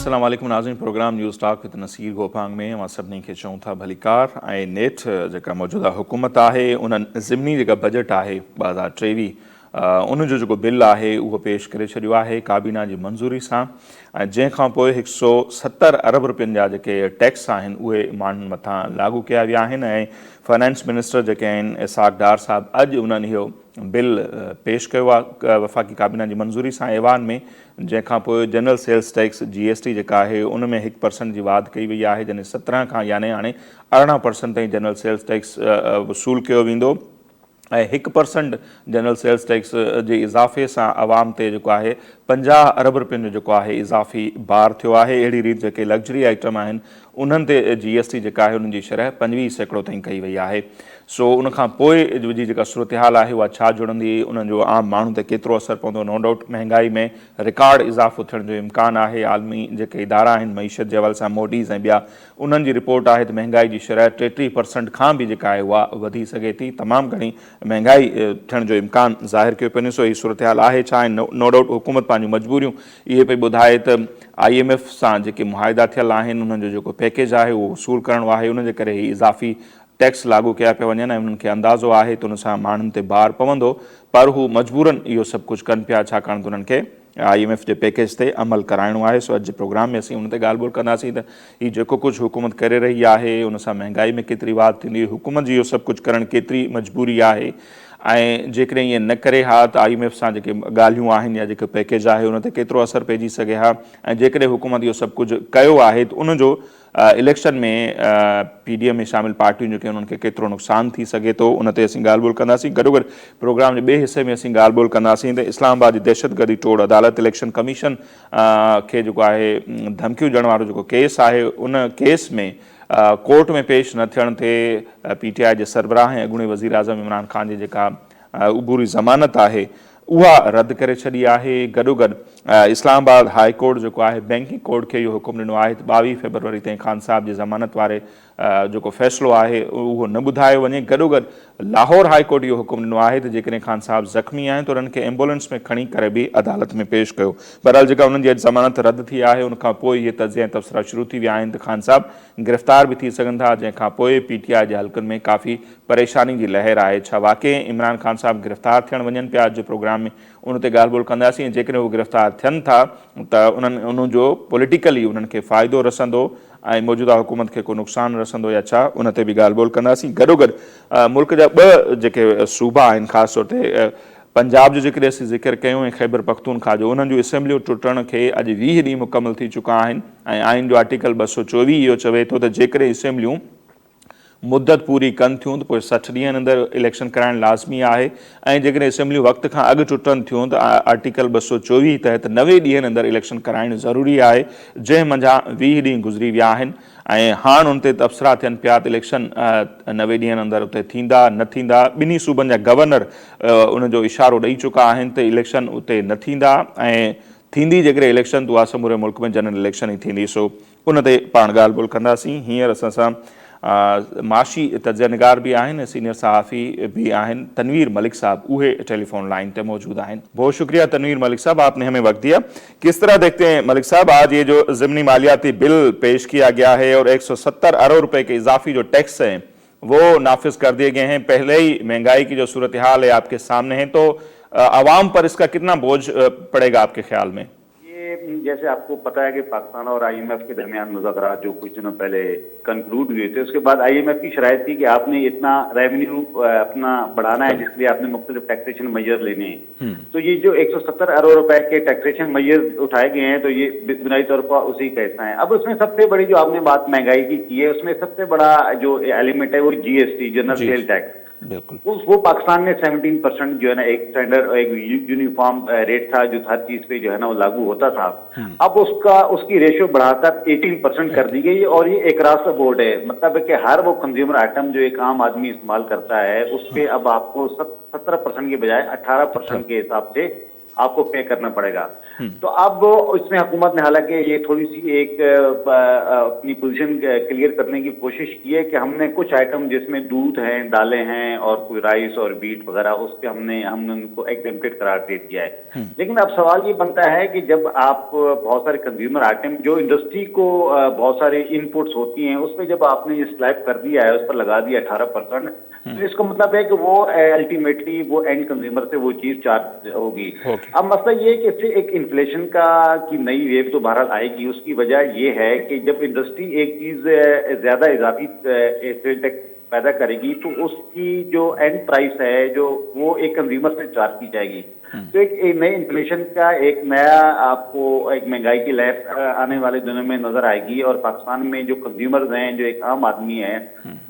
अस्सलाम वालेकुम नाज़रीन। Program news talk with Nasir Gopang में असां सभिनी खे चऊं था भलीकार ऐं नेठ जेका मौजूदा हुकूमत आहे उन्हनि ज़िमनी जेका बजट आहे 2023 उन जो जेको बिल आहे उहो पेश करे छॾियो आहे काबीना जी मंज़ूरी सां। ऐं जंहिंखां पोइ 170 अरब रुपयनि जा जेके टैक्स आहिनि उहे माण्हुनि मथां लागू कया विया आहिनि। ऐं फाइनेंस मिनिस्टर जेके आहिनि इसाक डार साहब अॼु उन्हनि इहो बिल पेश कयो आहे वफ़ाक़ी काबीना जी मंज़ूरी सां ऐवान में, जंहिंखां पोइ जनरल सेल्स टैक्स GST जेका आहे उन में 1% जी वाध कई वई आहे, जॾहिं 17 खां यानी हाणे 18% ताईं जनरल सेल्स टैक्स वसूल कयो वेंदो। ऐं 1% जनरल सेल्स टैक्स जे इज़ाफ़े सां आवाम ते जेको आहे 50 अरब रुपयनि जो जेको आहे इज़ाफ़ी भार थियो आहे। अहिड़ी रीति जेके लग्जरी आइटम आहिनि उन्हनि ते GST जेका आहे उन्हनि जी शरह 25% ताईं कई वई आहे। सो उनखां पोइ जी जेका सूरत हाल आहे उहा छा जुड़ंदी, उन्हनि जो आम माण्हू ते केतिरो असरु पवंदो। नो डाउट महांगाई में रिकॉर्ड इज़ाफ़ो थियण जो इम्कानु आहे। आलमी जेके इदारा आहिनि मईशत जे हवाले सां मोडीज़ ऐं ॿिया उन्हनि जी रिपोर्ट आहे त महांगाई जी शरह 33% खां बि जेका आहे उहा वधी सघे थी। तमामु घणी महांगाई थियण जो इम्कानु ज़ाहिर कयो पियो। सो हीअ सूरत हाल आहे छा आहे। नो डाउट हुकूमत पंहिंजूं मजबूरियूं इहे पई ॿुधाए त IMF सां जेके मुआहिदा थियल आहिनि उन्हनि जो जेको पैकेज आहे उहो वसूल करणो आहे, उनजे करे ही इज़ाफ़ी टैक्स लागू कया पिया वञनि ऐं उन्हनि खे अंदाज़ो आहे त उन सां माण्हुनि ते भार पवंदो, पर हू मजबूरन इहो सभु कुझु कनि पिया छाकाणि त उन्हनि खे IMF जे पैकेज ते अमल कराइणो आहे। सो अॼु जे प्रोग्राम में असीं उन ते ॻाल्हि ॿोल कंदासीं त हीउ जेको कुझु हुकूमत करे रही आहे उन सां महांगाई में केतिरी वाध थींदी, हुकूमत जी इहो सभु कुझु करणु केतिरी मजबूरी आहे, ऐं जेकॾहिं ईअं न करे हा त IMF सां जेके ॻाल्हियूं आहिनि या जेको पैकेज आहे उन ते केतिरो असरु पइजी सघे हा। ऐं जेकॾहिं हुकूमत इहो सभु कुझु कयो आहे त उनजो इलेक्शन में PDM में शामिल पार्टियूं जेके उन्हनि खे केतिरो नुक़सानु थी सघे थो, उन ते असीं ॻाल्हि ॿोल कंदासीं। गॾोगॾु प्रोग्राम जे ॿिए हिसे में असीं ॻाल्हि ॿोल कंदासीं त इस्लामाबाद जी दहशतगर्दी टोड़ अदालत इलेक्शन कमीशन खे जेको आहे धमकियूं ॾियण वारो जेको केस आहे उन केस में कोर्ट में पेश न थियण ते PTI जे सरबराह ऐं अॻूणे वज़ीर आज़म इमरान ख़ान जी जेका उबूरी ज़मानत आहे उहा रद्द करे छॾी आहे। गॾोगॾु इस्लामाबाद हाई कोर्ट जेको आहे बैंकिंग कोर्ट खे इहो हुकुम ॾिनो आहे त 22 फरवरी ताईं ख़ान साहब जी ज़मानत वारे जेको फ़ैसिलो आहे उहो न ॿुधायो वञे। गॾोगॾु लाहौर हाई कोर्ट इहो हुकुम ॾिनो आहे त जेकॾहिं ख़ान साहब ज़ख़्मी आहिनि त उन्हनि खे एम्बुलेंस में खणी करे बि अदालत में पेश कयो। बहरहाल जेका उन्हनि जी अॼु ज़मानत रद्द थी आहे उनखां पोइ इहे तज़िया ऐं तबसरा शुरू थी विया आहिनि त ख़ान साहब गिरफ़्तार बि थी सघनि था, जंहिंखां पोइ PTI जे हल्कनि में काफ़ी परेशानी जी लहर आहे। छा वाक़ई इमरान ख़ान साहब गिरफ़्तार थियण वञनि पिया? अॼु जे प्रोग्राम में उन ते ॻाल्हि ॿोल कंदासीं। जेकॾहिं उहे गिरफ़्तार थियनि था त उन्हनि पॉलिटिकली उन्हनि खे फ़ाइदो रसंदो ऐं मौजूदा हुकूमत खे को नुक़सानु रसंदो या छा, उन ते बि ॻाल्हि ॿोल कंदासीं। गॾोगॾु मुल्क जा ॿ जेके सूबा आहिनि ख़ासि तौर ते पंजाब जो जेकॾहिं असीं ज़िक्र कयूं ऐं ख़ैबर पख्तूनख्वा जो, उन्हनि जूं असेंबलियूं टुटण खे अॼु 20 ॾींहं मुकमल थी चुका आहिनि ऐं आइन जो आर्टिकल 224 इहो चवे थो त जेकॾहिं असेंबलियूं मुद्दत पूरी कनि थियूं त पोइ 60 ॾींहंनि अंदरि इलेक्शन कराइणु लाज़मी आहे। ऐं जेकॾहिं असेंबलियूं वक़्त खां अॻु टुटनि थियूं त आर्टिकल 224 तहत 90 ॾींहंनि अंदरि इलेक्शन कराइणु ज़रूरी आहे, जंहिं मंझां 20 ॾींहं गुज़री विया आहिनि। ऐं हाणे उन ते तबसरा थियनि पिया त इलेक्शन 90 ॾींहंनि अंदरि उते थींदा न थींदा। ॿिन्ही सूबनि जा गवर्नर उनजो इशारो ॾेई चुका आहिनि त इलेक्शन उते न थींदा, ऐं थींदी जेकॾहिं इलेक्शन त उहा समूरे मुल्क में जनरल इलेक्शन ई थींदी। सो उन ते पाण ॻाल्हि ॿोल कंदासीं। हींअर असां सां माशी तजिया निगार भी आहिनि, सीनियर सहाफ़ी भी आहिनि तनवीर मलिक साहब, उहे टेलीफोन लाइन पे मौजूद आहिनि। बहुत शुक्रिया तनवीर मलिक साहब, आपने हमें वक्त दिया। किस तरह देखते हैं मलिक साहब आज ये जो ज़िमनी मालियाती बिल पेश किया गया है और 170 अरब रुपए के इजाफी जो टैक्स हैं वो नाफिज कर दिए गए हैं, पहले ही महंगाई की जो सूरत हाल है आपके सामने है, तो आवाम पर इसका कितना बोझ पड़ेगा आपके ख्याल में? जैसे आपको पता है कि पाकिस्तान और IMF के दरमियान मुज़ाकरात जो कुछ दिनों पहले कंक्लूड हुए थे, उसके बाद IMF की शराइत थी कि आपने इतना रेवेन्यू अपना बढ़ाना है जिसके लिए आपने मुख्तलिफ टैक्सेशन मेजर लेने हैं। तो ये जो 170 अरब रुपए के टैक्सेशन मेजर उठाए गए हैं तो ये बुनियादी तौर पर उसी का हिस्सा है। अब उसमें सबसे बड़ी जो आपने बात महंगाई की है, उसमें सबसे बड़ा जो एलिमेंट है वो GST, जनरल सेल टैक्स। बिल्कुल वो पाकिस्तान में 17% जो है ना एक स्टैंडर्ड एक यूनिफॉर्म रेट था जो हर चीज पे जो है ना वो लागू होता था। अब उसकी रेशियो बढ़ाकर 18% कर दी गई और ये एक रास्ता बोर्ड है, मतलब है कि हर वो कंज्यूमर आइटम जो एक आम आदमी इस्तेमाल करता है उस पर अब आपको 17% के बजाय 18% के हिसाब से आपको पे करना पड़ेगा। तो अब इसमें हुकूमत ने हालांकि ये थोड़ी सी एक अपनी पोजीशन क्लियर करने की कोशिश की है कि हमने कुछ आइटम जिसमें दूध हैं, दालें हैं और कोई राइस और बीट वगैरह उस पर हमने उनको एग्जेम्प्टेड करार दे दिया है। लेकिन अब सवाल ये बनता है कि जब आप बहुत सारे कंज्यूमर आइटम जो इंडस्ट्री को बहुत सारे इनपुट्स होती हैं उस पर जब आपने ये स्लैब कर दिया है, उस पर लगा दिया 18%, तो इसका मतलब है कि वो अल्टीमेटली वो एंड कंज्यूमर से वो चीज चार्ज होगी। अब मसला ये है कि इससे एक इन्फ्लेशन की नई वेव तो बहरहाल आएगी। उसकी वजह ये है कि जब इंडस्ट्री एक चीज ज्यादा इजाफी सेल टैक्स पैदा करेगी तो उसकी जो एंड प्राइस है जो वो एक कंज्यूमर से चार्ज की जाएगी। तो एक नए इन्फ्लेशन का एक नया आपको एक महंगाई की लहर आने वाले दिनों में नजर आएगी और पाकिस्तान में जो कंज्यूमर्स हैं, जो एक आम आदमी है,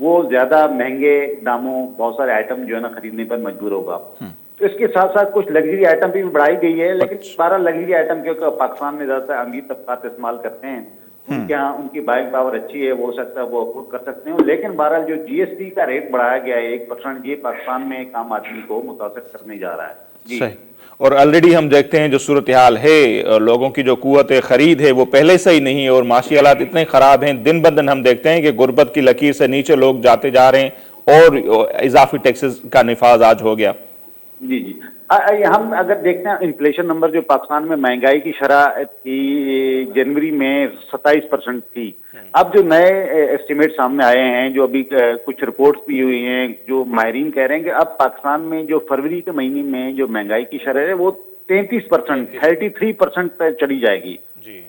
वो ज्यादा महंगे दामों बहुत सारे आइटम जो है ना खरीदने पर मजबूर होगा। तो इसके साथ साथ कुछ लग्जरी आइटम भी बढ़ाई गई है, लेकिन 12 लग्जरी आइटम क्योंकि पाकिस्तान में ज्यादातर अमीर तबकात इस्तेमाल करते हैं, उनके यहाँ उनकी बाइंग पावर अच्छी है, वो हो सकता है वो अफोर्ड कर सकते हैं। लेकिन बहरहाल जो जीएसटी का रेट बढ़ाया गया है 1%, ये पाकिस्तान में एक आम आदमी को मुतासर करने जा रहा है। जी सही। और ऑलरेडी हम देखते हैं जो सूरत हाल है, लोगों की जो कुव्वत खरीद है वो पहले से ही नहीं है और माशी हालात इतने खराब हैं, दिन ब दिन हम देखते हैं कि गुर्बत की लकीर से नीचे लोग जाते जा रहे हैं और इजाफी टैक्सेस का निफाज आज हो गया। जी जी, हम अगर देखते हैं इन्फ्लेशन नंबर जो पाकिस्तान में महंगाई की शरह थी जनवरी में 27% थी। अब जो नए एस्टिमेट सामने आए हैं, जो अभी कुछ रिपोर्ट्स भी हुई हैं, जो माहिरीन कह रहे हैं कि अब पाकिस्तान में जो फरवरी के महीने में जो महंगाई की शरह है वो 33%, 33% पर चली जाएगी।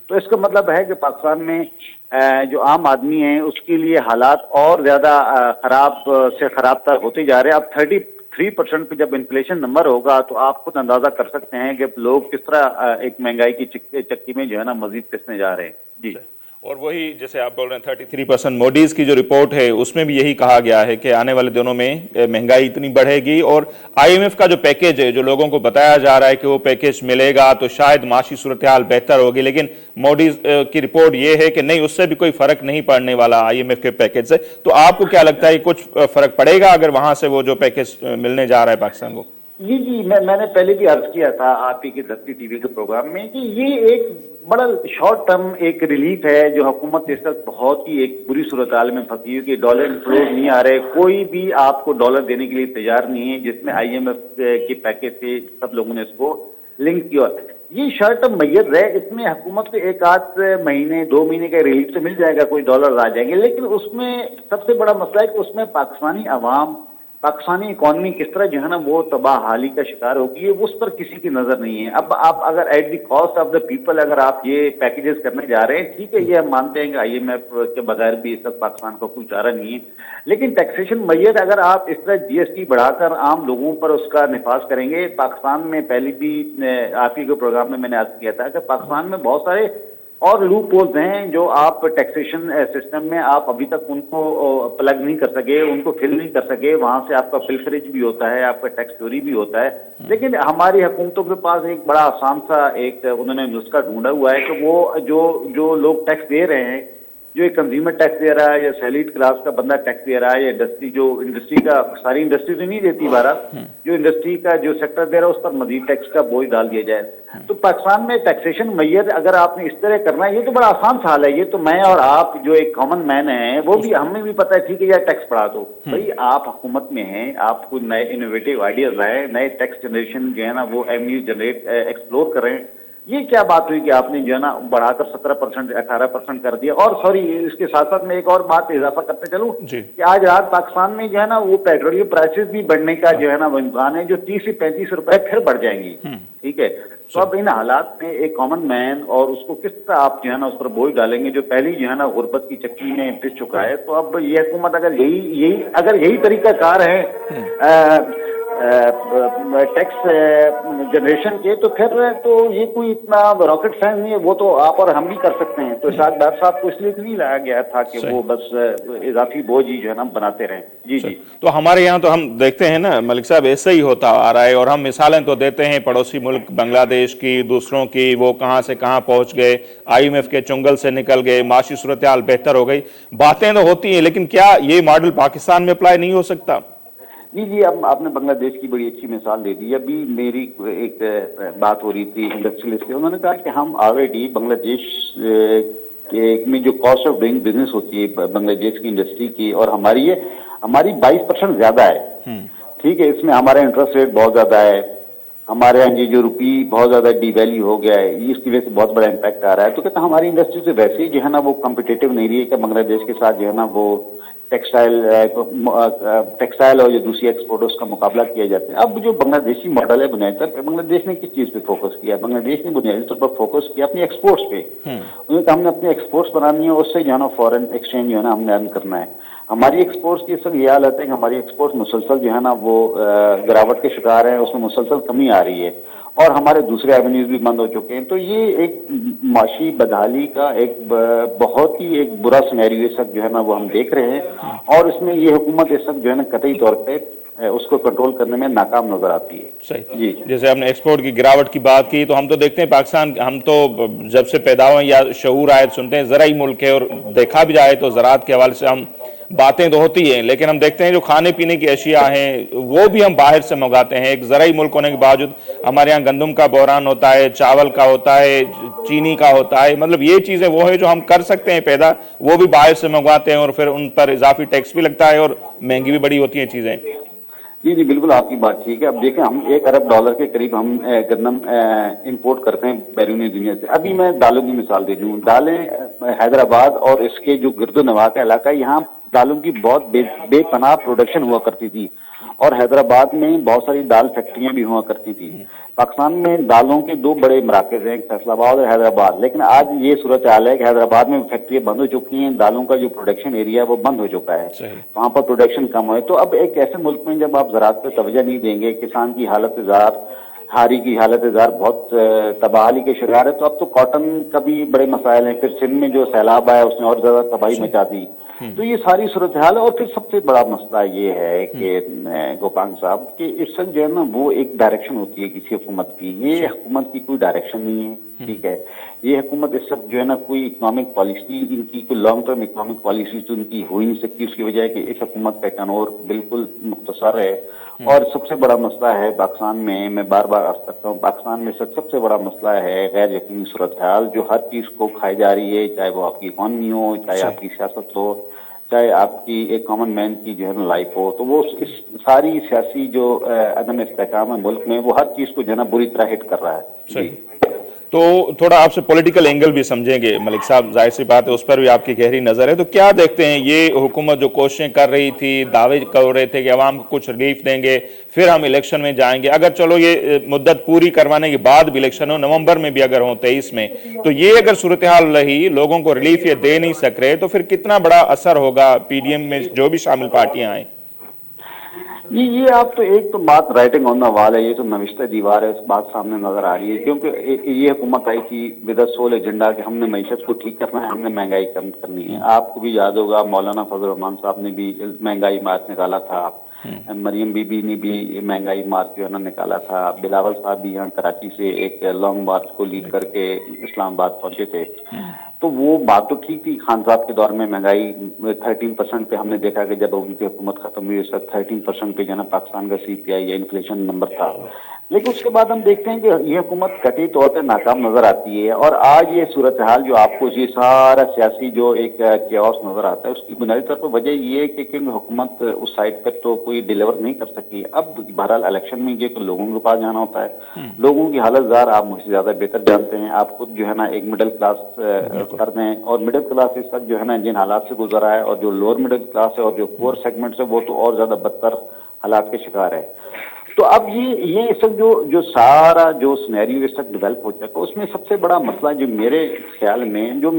तो इसका मतलब है कि पाकिस्तान में जो आम आदमी है उसके लिए हालात और ज्यादा खराब से खराब तक होते जा रहे हैं। अब 33% पे जब इन्फ्लेशन नंबर होगा तो आप खुद अंदाजा कर सकते हैं कि लोग किस तरह एक महंगाई की चक्की में जो है ना मजीद पिसने जा रहे हैं। जी, और वही जैसे आप बोल रहे हैं 33% मोडीज की जो रिपोर्ट है उसमें भी यही कहा गया है कि आने वाले दिनों में महंगाई इतनी बढ़ेगी और आईएमएफ का जो पैकेज है, जो लोगों को बताया जा रहा है कि वो पैकेज मिलेगा तो शायद माशी सूरत हाल बेहतर होगी, लेकिन मोडीज की रिपोर्ट ये है कि नहीं, उससे भी कोई फर्क नहीं पड़ने वाला आईएमएफ के पैकेज से। तो आपको क्या लगता है कुछ फर्क पड़ेगा अगर वहां से वो जो पैकेज मिलने जा रहा है पाकिस्तान को? जी, मैंने पहले भी अर्ज किया था आप ही के धरती टीवी के प्रोग्राम में कि ये एक बड़ा शॉर्ट टर्म एक रिलीफ है जो हुकूमत इस वक्त बहुत ही एक बुरी सूरत हाल में फंसी हुई कि डॉलर फ्लो नहीं आ रहे, कोई भी आपको डॉलर देने के लिए तैयार नहीं है, जिसमें आईएमएफ के पैकेज से सब लोगों ने इसको लिंक किया। ये शॉर्ट टर्म मैयर है, इसमें हुकूमत को एक आध महीने 2 महीने का रिलीफ से मिल जाएगा, कोई डॉलर आ जाएंगे, लेकिन उसमें सबसे बड़ा मसला है कि उसमें पाकिस्तानी अवाम, पाकिस्तानी इकॉनमी किस तरह जो है ना वो तबाहाली का शिकार होगी, है उस पर किसी की नजर नहीं है। अब आप अगर at the cost of the people अगर आप ये पैकेजेस करने जा रहे हैं, ठीक है, ये हम मानते हैं कि आईएमएफ के बगैर भी इस वक्त पाकिस्तान को कोई चारा नहीं है, लेकिन टैक्सेशन मैयर अगर आप इस तरह जीएसटी बढ़ाकर आम लोगों पर उसका निफाज करेंगे, पाकिस्तान में पहले भी आप ही के प्रोग्राम में मैंने अर्ज किया था कि पाकिस्तान में बहुत सारे और लूप होल्स हैं जो आप टैक्सेशन सिस्टम में आप अभी तक उनको प्लग नहीं कर सके, उनको फिल नहीं कर सके। वहां से आपका पिल्फरेज भी होता है, आपका टैक्स चोरी भी होता है, लेकिन हमारी हुकूमतों के पास एक बड़ा आसान सा एक उन्होंने नुस्खा ढूंढा हुआ है कि वो जो लोग टैक्स दे रहे हैं, जो एक कंज्यूमर टैक्स दे रहा है या सैलरीड क्लास का बंदा टैक्स दे रहा है या इंडस्ट्री का, सारी इंडस्ट्री तो नहीं देती भारत, जो इंडस्ट्री का जो सेक्टर दे रहा है उस पर मजीद टैक्स का बोझ डाल दिया जाए। तो पाकिस्तान में टैक्सेशन मैयर अगर आपने इस तरह करना है, ये तो बड़ा आसान सवाल है, ये तो मैं और आप जो एक कॉमन मैन है वो भी, हमें भी पता है, ठीक है यार टैक्स बढ़ा दो। भाई आप हुकूमत में हैं, आप कोई नए इनोवेटिव आइडियाज लाए, नए टैक्स जनरेशन जो है ना वो एवेन्यू जनरेट एक्सप्लोर करें। ये क्या बात हुई कि आपने जो है ना बढ़ाकर 17% 18% कर दिया। और सॉरी, इसके साथ साथ मैं एक और बात इजाफा करते चलूं कि आज रात पाकिस्तान में जो है ना वो पेट्रोलियम प्राइसेस भी बढ़ने का जो है ना वो इम्कान है, जो 30 से 35 रुपए फिर बढ़ जाएंगी। ठीक है, तो अब इन हालात में एक कॉमन मैन और उसको किस तरह आप जो है ना उस पर बोझ डालेंगे जो पहली जो है ना गुर्बत की चक्की में पिस चुका है। तो अब ये हुकूमत अगर यही तरीका कार है टैक्स जनरेशन के, तो फिर तो ये कोई इतना रॉकेट साइंस नहीं है, वो तो आप और हम भी कर सकते हैं। तो इरशाद डार साहब को इसलिए नहीं लाया गया था कि वो बस इजाफी बोझ ही जो है ना बनाते रहें। जी जी, तो हमारे यहाँ तो हम देखते हैं ना मलिक साहब, ऐसे ही होता आ रहा है और हम मिसालें तो देते हैं पड़ोसी मुल्क बांग्लादेश की, दूसरों की, वो कहाँ से कहाँ पहुंच गए, आईएमएफ के चुंगल से निकल गए, माशी सूरत हाल बेहतर हो गई, बातें तो होती हैं, लेकिन क्या ये मॉडल पाकिस्तान में अप्लाई नहीं हो सकता? जी जी, अब आपने बांग्लादेश की बड़ी अच्छी मिसाल दे दी। अभी मेरी एक बात हो रही थी इंडस्ट्रियलिस्ट से, उन्होंने कहा कि हम ऑलरेडी बांग्लादेश में जो कॉस्ट ऑफ डूइंग बिजनेस होती है बांग्लादेश की इंडस्ट्री की, और हमारी 22% ज्यादा है। ठीक है, इसमें हमारा इंटरेस्ट रेट बहुत ज्यादा है, हमारे यहाँ ये जो रुपी बहुत ज्यादा डिवैल्यू हो गया है, इसकी वजह से बहुत बड़ा इम्पैक्ट आ रहा है। तो कहते हैं हमारी इंडस्ट्री से वैसे ही जो है ना वो कम्पिटेटिव नहीं रही है कि बांग्लादेश के साथ जो है ना वो टेक्सटाइल और जो दूसरी एक्सपोर्ट उसका मुकाबला किया जाता है। अब जो बांग्लादेशी मॉडल है बुनियादी तौर पर, बांग्लादेश ने किस चीज पे फोकस किया? बांग्लादेश ने बुनियादी तौर पर फोकस किया अपनी एक्सपोर्ट्स पे। उन्होंने कहा हमने अपनी एक्सपोर्ट्स बनानी है, उससे जो है ना फॉरेन एक्सचेंज जो है ना हमने अर्न करना है। हमारी एक्सपोर्ट्स की सब ये हालत है कि हमारी एक्सपोर्ट्स मुसलसल जो है ना वो गिरावट के शिकार है, उसमें मुसलसल कमी आ रही है, और हमारे दूसरे एवेन्यूज भी बंद हो चुके हैं। तो ये एक माशी बदहाली का एक बहुत ही एक बुरा सिनेरियो इस वक्त जो है ना वो हम देख रहे हैं, और इसमें ये हुकूमत इस वक्त जो है ना कतई तौर पे उसको कंट्रोल करने में नाकाम नजर आती है। सही जी, जैसे आपने एक्सपोर्ट की गिरावट की बात की, तो हम तो देखते हैं पाकिस्तान, हम तो जब से पैदा हुए या शऊर आए सुनते हैं ज़राई मुल्क है, और देखा भी जाए तो ज़राअत के हवाले से हम बातें तो होती हैं, लेकिन हम देखते हैं जो खाने पीने की अशिया हैं वो भी हम बाहर से मंगाते हैं। एक ज़राई मुल्क होने के बावजूद हमारे यहाँ गंदम का बहरान होता है, चावल का होता है, चीनी का होता है, मतलब ये चीज़ें वो है जो हम कर सकते हैं पैदा, वो भी बाहर से मंगवाते हैं, और फिर उन पर इजाफी टैक्स भी लगता है और महंगी भी बड़ी होती हैं चीज़ें। जी जी, बिल्कुल आपकी बात ठीक है। अब देखें, हम $1 अरब के करीब हम गंदम इंपोर्ट करते हैं बैरूनी दुनिया से। अभी मैं दालों की मिसाल दे दूं, दालें हैदराबाद और इसके जो गिरदो नवाह का इलाका, यहाँ दालों की बहुत बेपनाह प्रोडक्शन हुआ करती थी, और हैदराबाद में बहुत सारी दाल फैक्ट्रियां भी हुआ करती थी। पाकिस्तान में दालों के दो बड़े मराकज हैं, फैसलाबाद और हैदराबाद, लेकिन आज ये सूरत हाल है कि हैदराबाद में फैक्ट्रियां बंद हो चुकी हैं, दालों का जो प्रोडक्शन एरिया है वो बंद हो चुका है, वहां पर प्रोडक्शन कम है। तो अब एक ऐसे मुल्क में जब आप ज़राअत पे तवज्जो नहीं देंगे, किसान की हालत ज़ार, हारी की हालत ज़ार बहुत तबाही के शिकार है, तो अब तो कॉटन का भी बड़े मसाइल हैं। फिर सिंध में जो सैलाब आया उसने और ज्यादा तबाही मचा दी। तो ये सारी सूरत हाल है। और फिर सबसे बड़ा मसला ये है कि गोपांग साहब कि इस वक्त जो है ना वो एक डायरेक्शन होती है किसी हुकूमत की, ये हुकूमत की कोई डायरेक्शन नहीं है। ठीक है, ये हुकूमत इस वक्त जो है ना कोई इकोनॉमिक पॉलिसी, इनकी कोई लॉन्ग टर्म इकोनॉमिक पॉलिसी तो इनकी हो ही नहीं सकती, उसकी वजह है कि इस हुकूमत का टर्नओवर बिल्कुल मुख्तसर है। और सबसे बड़ा मसला है पाकिस्तान में, मैं बार बार अर्ज करता हूँ, पाकिस्तान में सबसे बड़ा मसला है गैर यकीनी सूरत हाल, जो हर चीज को खाई जा रही है, चाहे वो आपकी इकॉनमी हो, चाहे आपकी सियासत हो, चाहे आपकी एक कॉमन मैन की जो है ना लाइफ हो। तो वो इस सारी सियासी जो अदम इस्तेहकाम है मुल्क में, वो हर चीज को जो है ना बुरी तरह हिट कर रहा है। जी, तो थोड़ा आपसे पॉलिटिकल एंगल भी समझेंगे मलिक साहब, जाहिर सी बात है उस पर भी आपकी गहरी नज़र है। तो क्या देखते हैं, ये हुकूमत जो कोशिशें कर रही थी, दावे कर रहे थे कि अवाम को कुछ रिलीफ देंगे, फिर हम इलेक्शन में जाएंगे, अगर चलो ये मुद्दत पूरी करवाने के बाद भी इलेक्शन हो, नवंबर में भी अगर हो 23 में, तो ये अगर सूरत हाल रही, लोगों को रिलीफ ये दे नहीं सक रहे, तो फिर कितना बड़ा असर होगा पीडीएम में जो भी शामिल पार्टियां आए? ये आप तो एक तो बात राइटिंग ऑन द वॉल है, ये तो नविश्ता दीवार है, इस बात सामने नजर आ रही है। क्योंकि ये हुकूमत आई थी विद सोल एजेंडा कि हमने मईशत को ठीक करना है, हमने महंगाई कम करनी है। आपको भी याद होगा मौलाना फजल रहमान साहब ने भी महंगाई मार्च निकाला था, मरियम बीबी ने भी महंगाई मार्च जो है ना निकाला था, बिलावल साहब भी यहाँ कराची से एक लॉन्ग मार्च को लीड करके इस्लामाबाद पहुंचे थे। तो वो बात तो ठीक थी, खान साहब के दौर में महंगाई 13% पे हमने देखा कि जब उनकी हुकूमत खत्म हुई उस वक्त 13% पे जो है पाकिस्तान का CPI या इन्फ्लेशन नंबर था। लेकिन उसके बाद हम देखते हैं कि ये हुकूमत कतई तौर पर नाकाम नजर आती है। और आज ये सूरत हाल जो आपको ये सारा सियासी जो एक केओस नजर आता है, उसकी बुनियादी तौर पर वजह ये है कि हुकूमत उस साइड पर तो कोई डिलीवर नहीं कर सकी। अब बहरहाल इलेक्शन में ये तो लोगों के पास जाना होता है, लोगों की हालत जार आप मुझसे ज्यादा बेहतर जानते हैं। आप खुद जो है ना एक मिडिल क्लास कर दें, और मिडिल क्लास इस वक्त जो है ना जिन हालात से गुजरा है, और जो लोअर मिडिल क्लास है और जो पुअर सेगमेंट्स है वो तो और ज्यादा बदतर हालात के शिकार है। तो अब ये इस वक्त जो सारा जो सिनेरियो इस वक्त डेवलप हो चुका है, उसमें सबसे बड़ा मसला जो मेरे ख्याल में जो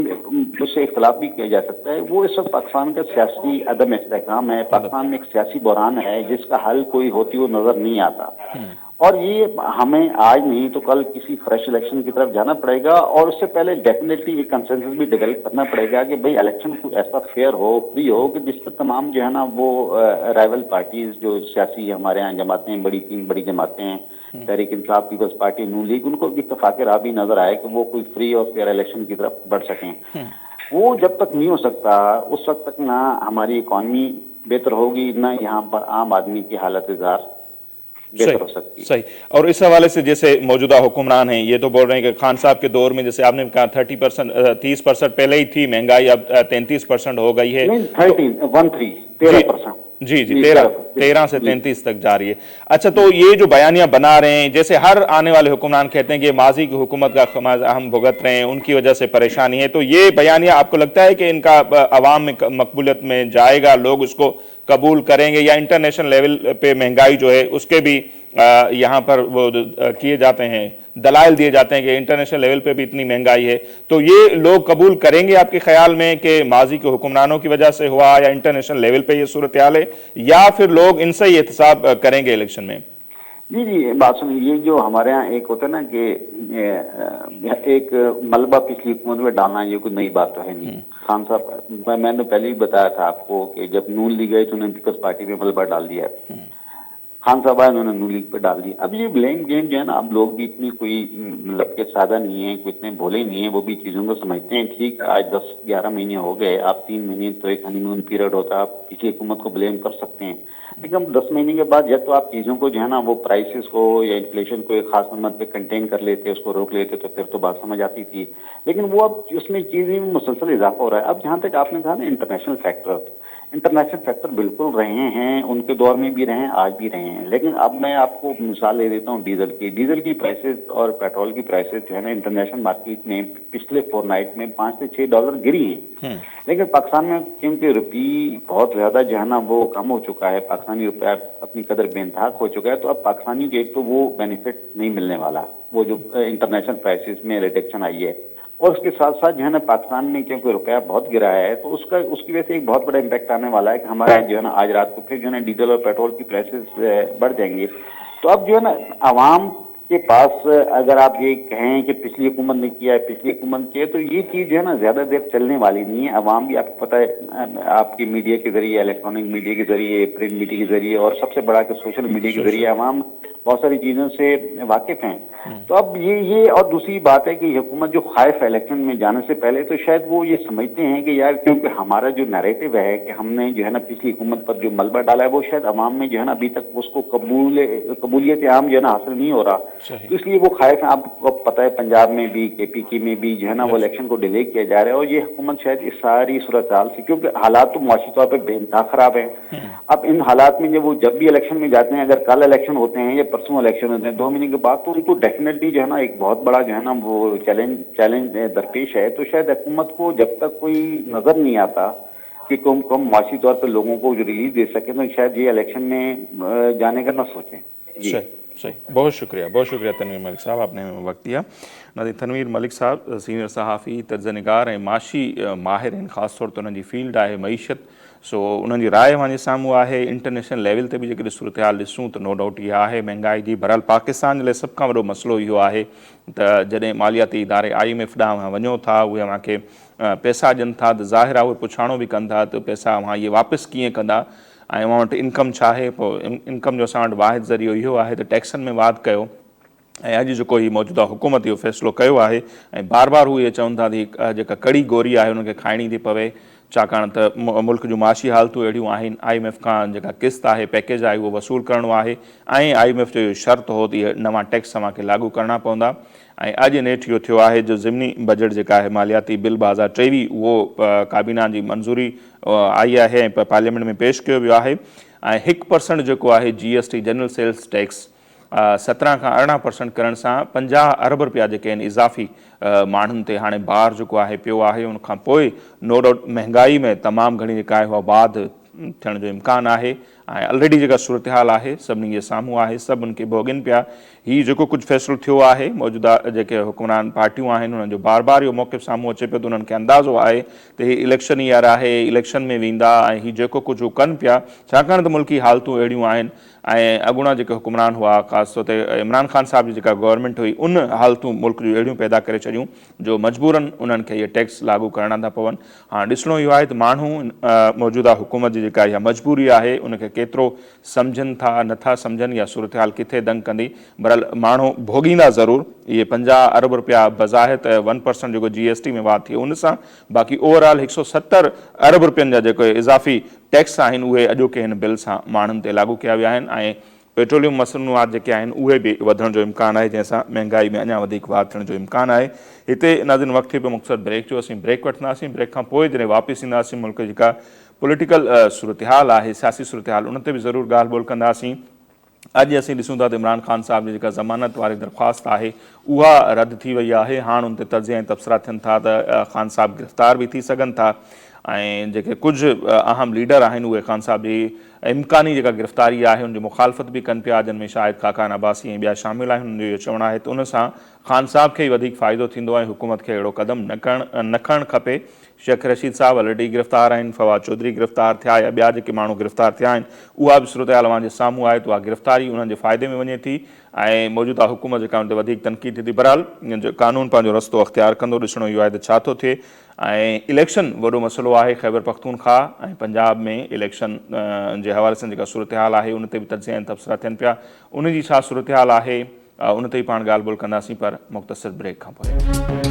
उससे इख्तलाफ भी किया जा सकता है, वो इस वक्त पाकिस्तान का सियासी अदम इस्तेहकाम है। पाकिस्तान में एक सियासी बहरान है जिसका हल कोई होती हुई नजर नहीं आता, और ये हमें आज नहीं तो कल किसी फ्रेश इलेक्शन की तरफ जाना पड़ेगा। और उससे पहले डेफिनेटली एक कंसेंसस भी डेवलप करना पड़ेगा कि भाई इलेक्शन को ऐसा फेयर हो, फ्री हो, कि जिस पर तमाम जो है ना वो राइवल पार्टीज जो सियासी हमारे यहाँ जमातें, तीन बड़ी जमातें हैं, तहरीक इंसाफ, पीपल्स पार्टी, नून लीग, उनको भी इत्तेफाक राह भी नजर आए कि वो कोई फ्री और फेयर इलेक्शन की तरफ बढ़ सकें। वो जब तक नहीं हो सकता उस वक्त तक ना हमारी इकॉनमी बेहतर होगी ना यहाँ पर आम आदमी की हालत बेहतर हो सकती है। सही। और इस हवाले से जैसे मौजूदा हुक्मरान हैं, ये तो बोल रहे हैं कि खान साहब के दौर में जैसे आपने कहा 30%, 30% पहले ही थी महंगाई, अब 33% हो गई है। नहीं 13% जी जी, 13 से 33 तक जा रही है। अच्छा, तो ये जो बयानियां बना रहे हैं, जैसे हर आने वाले हुक्मरान कहते हैं कि माजी की हुकूमत का खमाज हम भुगत रहे हैं, उनकी वजह से परेशानी है, तो ये बयानियां आपको लगता है कि इनका अवाम में मकबूलियत में जाएगा, लोग उसको कबूल करेंगे, या इंटरनेशनल लेवल पे महंगाई जो है उसके भी यहाँ पर वो किए जाते हैं, दलाइल दिए जाते हैं कि इंटरनेशनल लेवल पे भी इतनी महंगाई है, तो ये लोग कबूल करेंगे आपके ख्याल में कि माजी के हुक्मरानों की वजह से हुआ, या इंटरनेशनल लेवल पे ये सूरत हाल है, या फिर लोग इनसे ही एहतसाब करेंगे इलेक्शन में? जी जी, बात सुनिए, ये जो हमारे यहाँ एक होता है ना कि एक मलबा पिछली हुकूमत में डालना, ये कोई नई बात तो है नहीं। खान साहब, मैंने पहले ही बताया था आपको कि जब नून लीग गए तो उन्होंने पीपल्स पार्टी में मलबा डाल दिया। खान साहब आए, उन्होंने नून लीग पे डाल दिया। अब ये ब्लेम गेम जो है ना, अब लोग भी इतनी कोई मतलब के सादा नहीं है, कोई इतने भोले नहीं है, वो भी चीजों को समझते हैं। ठीक, आज 10-11 महीने हो गए, आप 3 महीने तो एक हनीमून पीरियड होता है, आप पिछली हुकूमत को ब्लेम कर सकते हैं, लेकिन 10 महीने के बाद जब तो आप चीजों को जो है ना, वो प्राइसेस को या इन्फ्लेशन को एक खास नंबर पे कंटेन कर लेते, उसको रोक लेते, तो फिर तो बात समझ आती थी। लेकिन वो अब उसमें चीजें में मुसलसल इजाफा हो रहा है। अब जहां तक आपने कहा ना इंटरनेशनल फैक्टर बिल्कुल रहे हैं, उनके दौर में भी रहे हैं, आज भी रहे हैं। लेकिन अब मैं आपको मिसाल ले देता हूँ डीजल की प्राइसेस और पेट्रोल की प्राइसेस जो है ना, इंटरनेशनल मार्केट में पिछले फोरनाइट में $5 से $6 गिरी हैं। लेकिन पाकिस्तान में क्योंकि रुपी बहुत ज्यादा जो है ना वो कम हो चुका है, पाकिस्तानी रुपया अपनी कदर बेनताक हो चुका है, तो अब पाकिस्तानी को एक तो वो बेनिफिट नहीं मिलने वाला, वो जो इंटरनेशनल प्राइसेस में रिडक्शन आई है। और उसके साथ साथ जो है ना, पाकिस्तान में क्योंकि रुपया बहुत गिरा है, तो उसकी वजह से एक बहुत बड़ा इम्पैक्ट आने वाला है कि हमारा जो है ना आज रात को फिर जो है ना डीजल और पेट्रोल की प्राइसेस बढ़ जाएंगे। तो अब जो है ना आवाम के पास अगर आप ये कहें कि पिछली हुकूमत ने किया है, पिछली हुकूमत की है, तो ये चीज जो है ना ज्यादा देर चलने वाली नहीं है। अवाम भी, आपको पता है, आपकी मीडिया के जरिए, इलेक्ट्रॉनिक मीडिया के जरिए, प्रिंट मीडिया के जरिए, और सबसे बड़ा कि सोशल मीडिया के जरिए अवाम बहुत सारी चीजों से वाकिफ हैं। तो अब ये और दूसरी बात है कि हुकूमत जो खाइफ है इलेक्शन में जाने से पहले, तो शायद वो ये समझते हैं कि यार क्योंकि हमारा जो नैरेटिव है कि हमने जो है ना पिछली हुकूमत पर जो मलबा डाला है, वो शायद अवाम में जो है ना अभी तक उसको कबूलियत आम जो है ना हासिल नहीं हो रहा, तो इसलिए वो खाइफ है। आपको पता है पंजाब में भी, KPK में भी जो है ना वो इलेक्शन को डिले किया जा रहा है, और ये हुकूमत शायद इस सारी सूरत हाल से, क्योंकि हालात तो मुआशी तौर पर बेइंतहा खराब है। अब इन हालात में जब भी इलेक्शन में जाते हैं, अगर कल इलेक्शन होते हैं या परसों इलेक्शन होते हैं 2 महीने के बाद, तो उनको डेफिनेटली जो है ना एक बहुत बड़ा जो है ना वो चैलेंज दरपेश है। तो शायद हुकूमत को जब तक कोई नजर नहीं आता कि कम मुआशी तौर पर लोगों को रिलीफ दे सके, तो शायद ये इलेक्शन में जाने का ना सोचें। जी सही, बहुत शुक्रिया तनवीर मलिक साहब, आपने वक्त दिया। नाज़रीन, तनवीर मलिक साहब सीनियर सहाफ़ी, तर्जनिगार ऐं माशी माहिर आहिनि, ख़ासि तौर ते उन्हनि जी फील्ड आहे मईशत, सो उन्हनि जी राय मुंहिंजे साम्हूं आहे। इंटरनेशनल लेवल ते बि जेकॾहिं सूरत हाल ॾिसूं त नो डाउट इहा आहे महांगाई जी। बहरहाल पाकिस्तान जे लाइ सभ खां वॾो मसइलो इहो आहे त जॾहिं मालियाती इदारे IMF ॾांहुं वञो था, उहे अव्हांखे पैसा ॾियनि था, त ज़ाहिर आहे उहे पुछाणो बि कनि था त पैसा अव्हां इहे वापसि कीअं कंदा, ऐं अव्हां वटि इनकम छा आहे। पोइ इनकम जो असां वटि वाहिद ज़रियो इहो आहे त टैक्सनि में वाध कयो। ऐं अॼु जेको हीउ मौजूदा हुकूमत इहो फ़ैसिलो कयो आहे, ऐं बार बार हू इहे चवनि था त जेका कड़ी गोरी आहे हुनखे खाइणी थी पवे, छाकाणि त मुल्क जूं माशी हालतूं अहिड़ियूं आहिनि। IMF खां जेका क़िस्त आहे, पैकेज आहे, उहो वसूल करिणो आहे, ऐं IMF जो इहो शर्त हो त इहे नवां टैक्स अव्हांखे लागू करणा पवंदा। ऐं अॼु नेठि इहो थियो आहे जो ज़िमनी बजट जेका आहे मालियाती बिल 2023, उहो काबीना जी मंज़ूरी आई आहे ऐं पार्लियामेंट में पेश कयो वियो आहे। ऐं 1% जेको आहे GST जनरल सेल्स टैक्स 17 खां 18% करण सां 50 अरब रुपया जेके आहिनि इज़ाफ़ी माण्हुनि ते हाणे भार जेको आहे पियो आहे। उनखां पोइ नो डाउट महांगाई में तमामु घणी जेका आहे उहा वाध थियण जो इम्कानु आहे, ऐं ऑलरेडी जेका सूरत हाल आहे सभिनी जे साम्हूं आहे, सभु उनखे भोॻनि पिया। हीउ जेको कुझु फ़ैसिलो थियो आहे, मौजूदा जेके हुक्मरान पार्टियूं आहिनि उन्हनि जो बार बार इहो मौक़िफ़ साम्हूं अचे पियो, त उन्हनि खे अंदाज़ो आहे त हीउ इलेक्शन ईयर आहे, इलेक्शन में वेंदा, ऐं हीउ जेको कुझु हू कनि पिया, छाकाणि त मुल्की हालतूं अहिड़ियूं आहिनि। ऐं अॻूणा जेके हुक्मरान हुआ, ख़ासि तौर ते इमरान ख़ान साहब जी जेका गवर्नमेंट हुई, उन हालतूं मुल्क जूं अहिड़ियूं पैदा करे छॾियूं जो मजबूरन उन्हनि खे इहे टैक्स लागू करणा था पवनि। हाणे ॾिसणो इहो आहे त माण्हू मौजूदा हुकूमत जी जेका इहा मजबूरी आहे उनखे केतिरो सम्झनि था नथा सम्झनि या सूरत हाल किथे दंग कंदी। बहरहाल माण्हू भोगींदा ज़रूरु इहे 50 अरब रुपया बज़ाहिर त 1% जेको GST में वाध थियो उन सां, बाक़ी ओवरऑल 170 अरब रुपयनि जा जेके इज़ाफ़ी टैक्स आहिनि उहे अॼोके हिन बिल सां माण्हुनि ते लागू कया विया आहिनि ऐं पेट्रोलियम मसनूआत जेके आहिनि उहे बि वधण जो इम्कान आहे, जंहिंसां महांगाई में अञा वधीक वाध थियण जो इम्कान आहे। हिते नाज़रीन वक़्तु थियो पियो मुख़्तसर ब्रेक जो, असीं ब्रेक वठंदासीं। ब्रेक खां पोइ जॾहिं वापसि ईंदासीं मुल्क जेका पॉलिटिकल सूरत हाल आहे, सियासी सूरत हाल, उन ते बि ज़रूरु ॻाल्हि ॿोल कंदासीं। अॼु असीं ॾिसूं था त इमरान ख़ान साहब जी जेका ज़मानत वारी दरख़्वास्त आहे उहा रद्द थी वई आहे। हाणे उन ते तर्ज़िया ऐं तबसरा थियनि था त ख़ान साहब गिरफ़्तार बि थी सघनि था ऐं जेके कुझु अहम लीडर आहिनि उहे ख़ान साहब जी इम्कानी जेका गिरफ़्तारी आहे उनजी मुखालफ़त बि कनि पिया, जिन में शाहिद खाकान अब्बासी ऐं ॿिया शामिल आहिनि। उनजो इहो चवणु आहे त उन सां ख़ान साहब खे ई वधीक फ़ाइदो थींदो ऐं हुकूमत खे अहिड़ो क़दम न खणणु खपे। शेख रशीद साहब ऑलरेडी गिरफ़्तार आहिनि, फवाद चौधरी गिरफ़्तार थिया या ॿिया जेके माण्हू गिरफ़्तार थिया आहिनि, उहा बि सूरत हाल अवां जे साम्हूं आहे त उहा गिरफ़्तारी उन्हनि जे फ़ाइदे में वञे थी ऐं मौजूदा हुकूमत जेका उन ते वधीक तनक़ीद थिए थी। बहरहाल कानून पंहिंजो रस्तो अख़्तियार कंदो, ॾिसणो इहो आहे त छा थो थिए। ऐं इलेक्शन वॾो मसइलो आहे ख़ैबर पख्तूनख्वा ऐं पंजाब में इलेक्शन जे हवाले सां जेका सूरत हाल आहे उन ते बि तर्ज़िया ऐं तबसरा थियनि पिया। उन जी छा सूरत हाल आहे उन ते ई पाण ॻाल्हि ॿोल कंदासीं, पर मुख़्तसिर ब्रेक खां पोइ।